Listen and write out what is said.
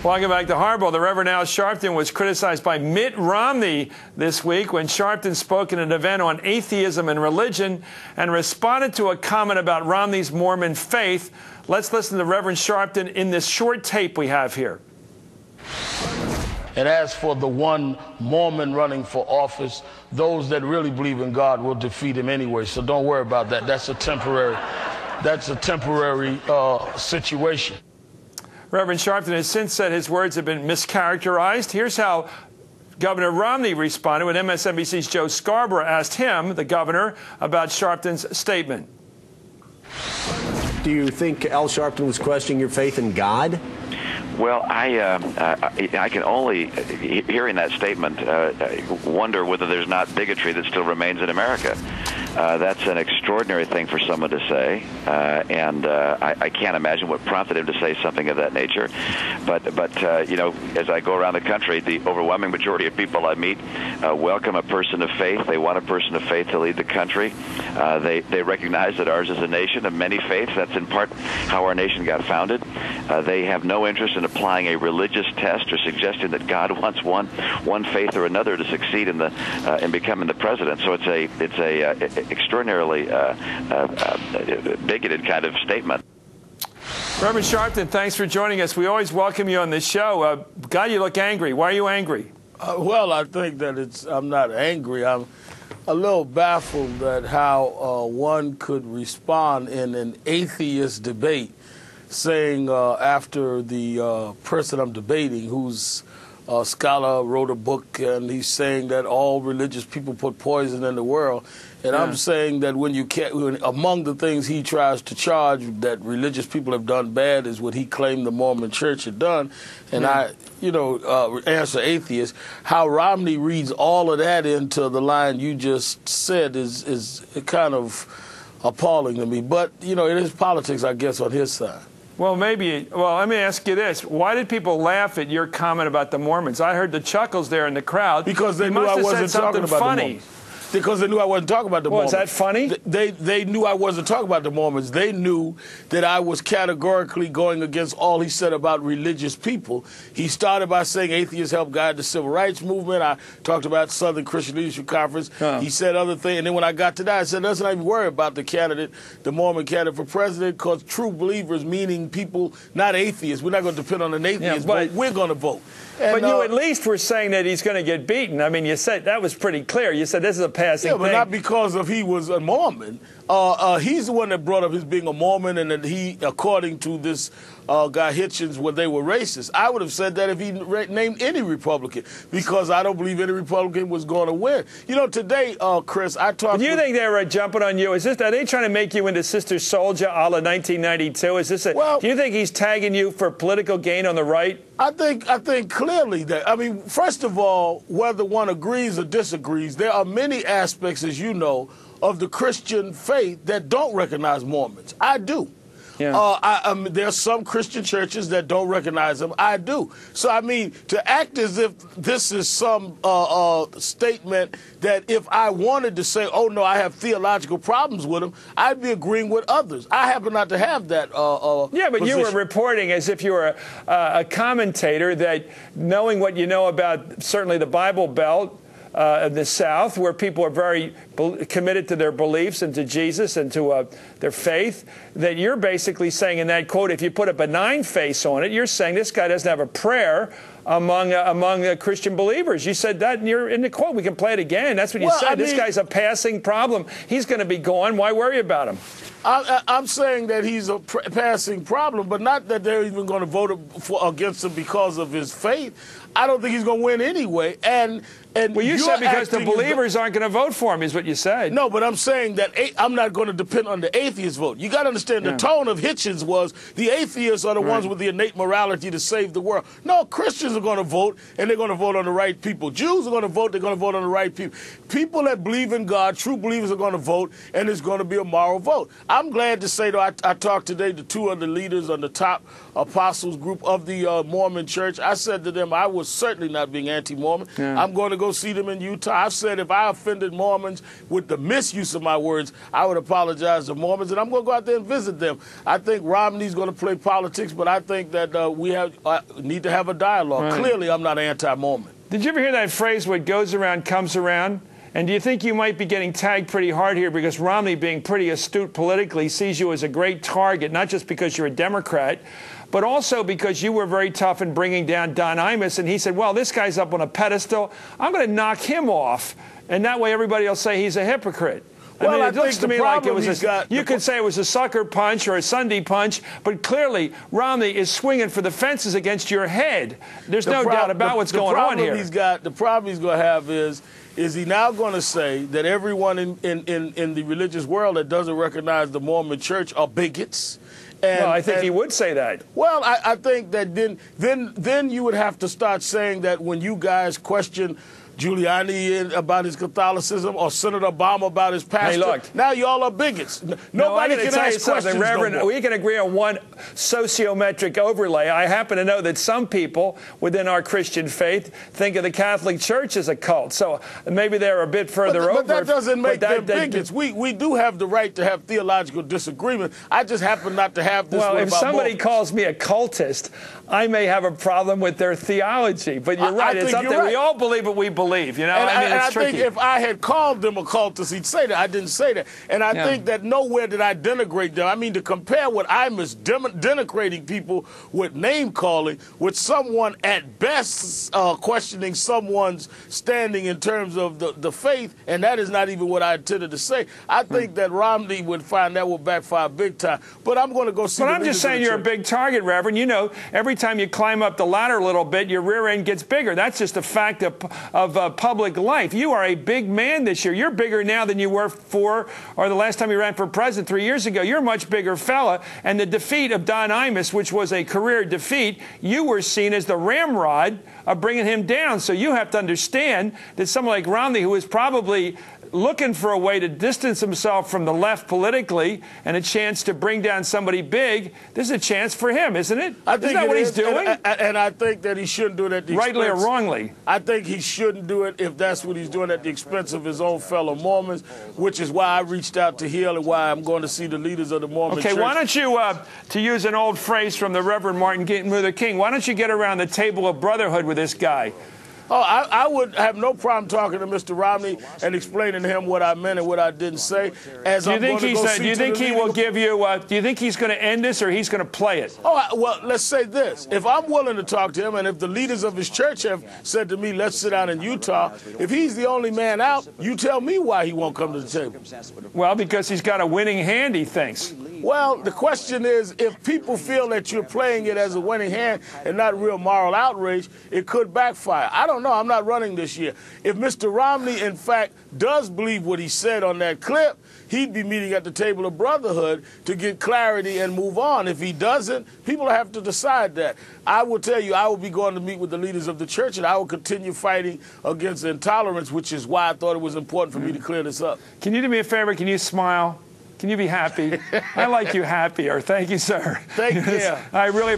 Welcome back to Hardball. The Reverend Al Sharpton was criticized by Mitt Romney this week when Sharpton spoke at an event on atheism and religion and responded to a comment about Romney's Mormon faith. Let's listen to Reverend Sharpton in this short tape we have here. And as for the one Mormon running for office, those that really believe in God will defeat him anyway. So don't worry about that. That's a temporary situation. Reverend Sharpton has since said his words have been mischaracterized. Here's how Governor Romney responded when MSNBC's Joe Scarborough asked him, the governor, about Sharpton's statement. Do you think Al Sharpton was questioning your faith in God? Well, I can only, hearing that statement, wonder whether there's not bigotry that still remains in America. That's an extraordinary thing for someone to say, and I can't imagine what prompted him to say something of that nature. But you know, as I go around the country, the overwhelming majority of people I meet welcome a person of faith. They want a person of faith to lead the country. They recognize that ours is a nation of many faiths. That's in part how our nation got founded. They have no interest in applying a religious test or suggesting that God wants one faith or another to succeed in becoming the president. So it's a extraordinarily bigoted kind of statement. Reverend Sharpton, thanks for joining us. We always welcome you on this show. God, you look angry. Why are you angry? Well, I think that I'm not angry. I'm a little baffled at how one could respond in an atheist debate, saying after the person I'm debating, who's a scholar, wrote a book, and he's saying that all religious people put poison in the world. And yeah. I'm saying that among the things he tries to charge that religious people have done bad is what he claimed the Mormon Church had done. And yeah. Answer atheist, how Romney reads all of that into the line you just said is kind of appalling to me. But, you know, it is politics, I guess, on his side. Well, maybe. Well, let me ask you this. Why did people laugh at your comment about the Mormons? I heard the chuckles there in the crowd. Because they knew I wasn't talking about the Mormons. Because they knew I wasn't talking about the Mormons. Was that funny? They knew I wasn't talking about the Mormons. They knew that I was categorically going against all he said about religious people. He started by saying atheists help guide the civil rights movement. I talked about Southern Christian Leadership Conference. He said other things. And then when I got to that, I said, let's not even worry about the Mormon candidate for president, because true believers, meaning people, not atheists. We're not going to depend on an atheist, but we're going to vote. And, but you at least were saying that he's going to get beaten. I mean, you said that was pretty clear. You said this is a passing thing. Yeah, but not because of he was a Mormon. He's the one that brought up his being a Mormon, and that he, according to this guy Hitchens, they were racist. I would have said that if he named any Republican, because I don't believe any Republican was going to win. You know, today, Chris, I talked. Do you think they're jumping on you? Are they trying to make you into Sister Souljah a la 1992? Do you think he's tagging you for political gain on the right? I think clearly that, I mean, first of all, whether one agrees or disagrees, there are many aspects, as you know, of the Christian faith that don't recognize Mormons. I do. Yeah. There are some Christian churches that don't recognize them. I do. So, I mean, to act as if this is some statement that if I wanted to say, oh, no, I have theological problems with them, I'd be agreeing with others. I happen not to have that Yeah, but position. You were reporting as if you were a commentator that, knowing what you know about certainly the Bible Belt, in the South, where people are very committed to their beliefs and to Jesus and to their faith, that you're basically saying in that quote, if you put a benign face on it, you're saying this guy doesn't have a prayer among Christian believers. You said that in the quote. We can play it again. That's what you said. This guy's a passing problem. He's going to be gone. Why worry about him? I'm saying that he's a passing problem, but not that they're even going to vote against him because of his faith. I don't think he's going to win anyway. Well, you said because the believers aren't going to vote for him, is what you said. No, but I'm saying that I'm not going to depend on the atheist vote. You got to understand the tone of Hitchens was the atheists are the ones with the innate morality to save the world. No, Christians are going to vote, and they're going to vote on the right people. Jews are going to vote, they're going to vote on the right people. People that believe in God, true believers, are going to vote, and it's going to be a moral vote. I'm glad to say, though, I talked today to two of the leaders on the top apostles group of the Mormon Church. I said to them I was was certainly not being anti-Mormon. Yeah. I'm going to go see them in Utah. I've said if I offended Mormons with the misuse of my words, I would apologize to Mormons, and I'm going to go out there and visit them. I think Romney's going to play politics, but I think that we need to have a dialogue. Right. Clearly, I'm not anti-Mormon. Did you ever hear that phrase, what goes around comes around? And do you think you might be getting tagged pretty hard here because Romney, being pretty astute politically, sees you as a great target, not just because you're a Democrat, but also because you were very tough in bringing down Don Imus, and he said, well, this guy's up on a pedestal. I'm going to knock him off, and that way everybody will say he's a hypocrite. Well, I mean, it looks to me like it was you could say it was a sucker punch or a Sunday punch, but clearly Romney is swinging for the fences against your head. There's no doubt about what's going on here. The problem he's going to have is he now going to say that everyone in the religious world that doesn't recognize the Mormon Church are bigots? Well, I think he would say that. Well, I think that then you would have to start saying that when you guys question Giuliani about his Catholicism or Senator Obama about his pastor. Hey, look. Now y'all are bigots. Nobody can ask questions Reverend, no more. we can agree on one sociometric overlay. I happen to know that some people within our Christian faith think of the Catholic Church as a cult. So maybe they're a bit further over. But that doesn't make them bigots. We do have the right to have theological disagreement. I just happen not to have this one about if somebody Mormons. calls me a cultist, I may have a problem with their theology. But you're right. It's up there. Right. We all believe what we believe. You know, and I mean, it's I tricky. think if I had called them occultists, he'd say that. I didn't say that. And I think that nowhere did I denigrate them. I mean, to compare what I'm as denigrating people with name-calling with someone at best questioning someone's standing in terms of the faith, and that is not even what I intended to say. I think that Romney would find that would backfire big time. But I'm going to go see But I'm just saying you're a big target, Reverend. You know, every time you climb up the ladder a little bit, your rear end gets bigger. That's just a fact of public life. You are a big man this year. You're bigger now than you were or the last time you ran for president 3 years ago. You're a much bigger fella. And the defeat of Don Imus, which was a career defeat, you were seen as the ramrod of bringing him down. So you have to understand that someone like Romney, who is probably looking for a way to distance himself from the left politically and a chance to bring down somebody big, this is a chance for him, isn't it? Isn't that what he's doing? And I think that he shouldn't do it at the expense. Rightly or wrongly? I think he shouldn't do it if that's what he's doing at the expense of his own fellow Mormons, which is why I reached out to Hill and why I'm going to see the leaders of the Mormon Church. Okay, why don't you, to use an old phrase from the Reverend Martin Luther King, why don't you get around the table of brotherhood with this guy? Oh, I would have no problem talking to Mr. Romney and explaining to him what I meant and what I didn't say. Do you think he's going to end this, or he's going to play it? Oh, well, let's say this. If I'm willing to talk to him, and if the leaders of his church have said to me, let's sit down in Utah, if he's the only man out, you tell me why he won't come to the table. Well, because he's got a winning hand, he thinks. Well, the question is, if people feel that you're playing it as a winning hand and not real moral outrage, it could backfire. I don't know. I'm not running this year. If Mr. Romney, in fact, does believe what he said on that clip, he'd be meeting at the table of brotherhood to get clarity and move on. If he doesn't, people have to decide that. I will tell you, I will be going to meet with the leaders of the church, and I will continue fighting against intolerance, which is why I thought it was important for me to clear this up. Can you do me a favor? Can you smile? Can you be happy? I like you happier. Thank you, sir. Thank you. I really